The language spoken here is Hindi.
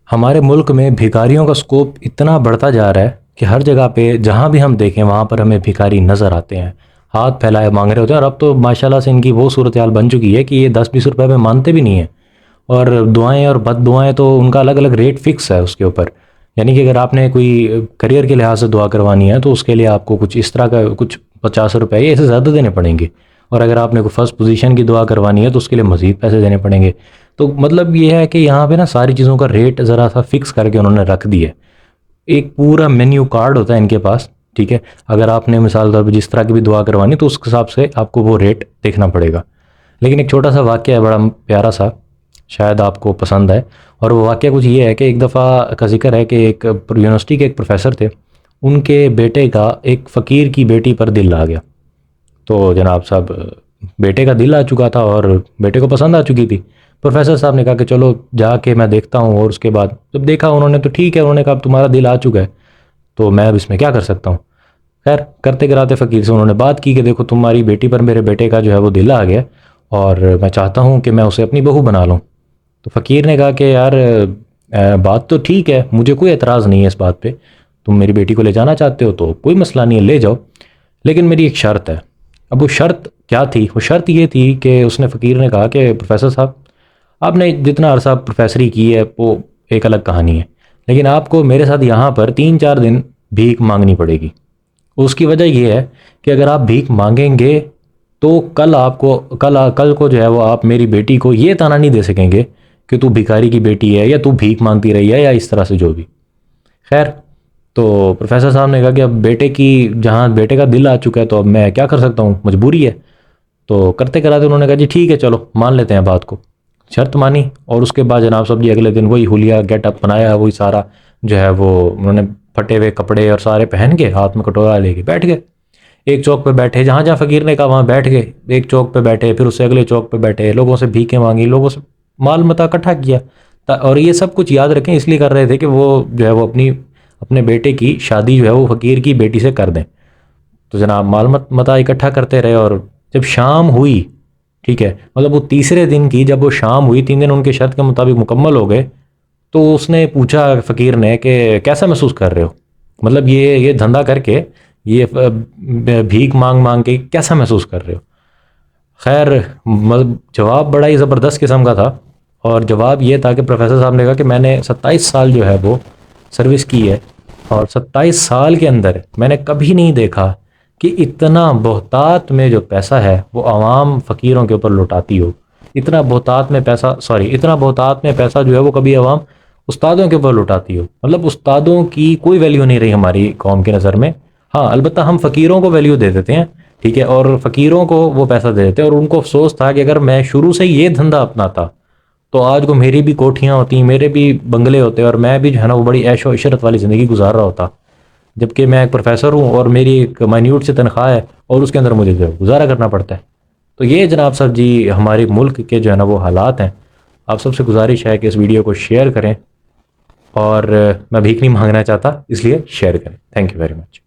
हमारे मुल्क में भिखारियों का स्कोप इतना बढ़ता जा रहा है कि हर जगह पे जहाँ भी हम देखें वहाँ पर हमें भिखारी नज़र आते हैं, हाथ फैलाए मांग रहे होते हैं। और अब तो माशाल्लाह से इनकी वो सूरत हाल बन चुकी है कि ये 10-20 रुपए में मानते भी नहीं हैं। और दुआएं और बद दुआएं तो उनका अलग अलग रेट फिक्स है उसके ऊपर। यानी कि अगर आपने कोई करियर के लिहाज से दुआ करवानी है तो उसके लिए आपको कुछ इस तरह का कुछ 50 रुपये या इससे ज़्यादा देने पड़ेंगे। और अगर आपने कोई फर्स्ट पोजीशन की दुआ करवानी है तो उसके लिए मज़ीद पैसे देने पड़ेंगे। तो मतलब ये है कि यहाँ पे ना सारी चीज़ों का रेट ज़रा सा फिक्स करके उन्होंने रख दिया है। एक पूरा मेन्यू कार्ड होता है इनके पास, ठीक है। अगर आपने मिसाल तौर पर जिस तरह की भी दुआ करवानी तो उस हिसाब से आपको वो रेट देखना पड़ेगा। लेकिन एक छोटा सा वाक़या है बड़ा प्यारा सा, शायद आपको पसंद आए। और वो वाक़या कुछ ये है कि एक दफ़ा का ज़िक्र है कि एक यूनिवर्सिटी के एक प्रोफेसर थे, उनके बेटे का एक फ़कीर की बेटी पर दिल आ गया। तो जनाब साहब, बेटे का दिल आ चुका था और बेटे को पसंद आ चुकी थी। प्रोफेसर साहब ने कहा कि चलो जाके मैं देखता हूँ। और उसके बाद जब देखा उन्होंने तो ठीक है, उन्होंने कहा अब तुम्हारा दिल आ चुका है तो मैं अब इसमें क्या कर सकता हूँ। खैर करते कराते फ़कीर से उन्होंने बात की कि देखो तुम्हारी बेटी पर मेरे बेटे का जो है वो दिल आ गया और मैं चाहता हूँ कि मैं उसे अपनी बहू बना लूँ। तो फ़कीर ने कहा कि यार बात तो ठीक है, मुझे कोई एतराज़ नहीं है इस बात पे। तुम मेरी बेटी को ले जाना चाहते हो तो कोई मसला नहीं है, ले जाओ। लेकिन मेरी एक शर्त है। अब वो शर्त क्या थी? वो शर्त ये थी कि उसने फ़कीर ने कहा कि प्रोफेसर साहब, आपने जितना अरसा प्रोफेसरी की है वो एक अलग कहानी है, लेकिन आपको मेरे साथ यहाँ पर 3-4 दिन भीख मांगनी पड़ेगी। उसकी वजह ये है कि अगर आप भीख मांगेंगे तो कल आपको कल को जो है वो आप मेरी बेटी को ये ताना नहीं दे सकेंगे कि तू भिखारी की बेटी है या तू भीख मांगती रही है या इस तरह से जो भी। खैर, तो प्रोफेसर साहब ने कहा कि अब बेटे की जहाँ बेटे का दिल आ चुका है तो अब मैं क्या कर सकता हूँ, मजबूरी है। तो करते कराते उन्होंने कहा जी ठीक है चलो मान लेते हैं बात को। शर्त मानी और उसके बाद जनाब साहब जी अगले दिन वही हुलिया गेटअप बनाया, वही सारा जो है वो उन्होंने फटे हुए कपड़े और सारे पहन के हाथ में कटोरा लेके बैठ गए। एक चौक पे बैठे, जहाँ जहाँ फ़कीर ने कहा वहाँ बैठ गए। एक चौक पे बैठे, फिर उससे अगले चौक पे बैठे, लोगों से भीखें मांगी, लोगों से माल मता इकट्ठा किया। और ये सब कुछ याद रखें इसलिए कर रहे थे कि वो जो है वो अपने बेटे की शादी जो है वो फ़कीर की बेटी से कर दें। तो जनाब माल मता इकट्ठा करते रहे और जब शाम हुई, ठीक है, मतलब वो तीसरे दिन की जब वो शाम हुई, 3 दिन उनके शर्त के मुताबिक मुकम्मल हो गए, तो उसने पूछा फ़कीर ने कि कैसा महसूस कर रहे हो, मतलब ये धंधा करके ये भीख मांग मांग के कैसा महसूस कर रहे हो। खैर मतलब जवाब बड़ा ही ज़बरदस्त किस्म का था। और जवाब ये था कि प्रोफेसर साहब ने कहा कि मैंने 27 साल जो है वो सर्विस की है और 27 साल के अंदर मैंने कभी नहीं देखा कि इतना बहुतात में जो पैसा है वो आवाम फ़कीरों के ऊपर लुटाती हो। इतना बहुतात में पैसा, सॉरी, इतना बहुतात में पैसा जो है वो कभी आवाम उस्तादों के ऊपर लुटाती हो। मतलब उस्तादों की कोई वैल्यू नहीं रही हमारी कौम की नज़र में। हाँ अलबत्ता हम फ़कीरों को वैल्यू दे देते हैं, ठीक है, और फ़कीरों को वो पैसा दे देते हैं। और उनको अफसोस था कि अगर मैं शुरू से ये धंधा अपनाता तो आज को मेरी भी कोठियाँ होती, मेरे भी बंगले होते और मैं भी जो है ना वो बड़ी ऐशो इशरत वाली ज़िंदगी गुजार रहा होता। जबकि मैं एक प्रोफेसर हूँ और मेरी एक माइन्यूट से तनख्वाह है और उसके अंदर मुझे जो है गुजारा करना पड़ता है। तो ये जनाब साहब जी हमारे मुल्क के जो है ना वो हालात हैं। आप सबसे गुजारिश है कि इस वीडियो को शेयर करें। और मैं भीख नहीं मांगना चाहता इसलिए शेयर करें। Thank you very much.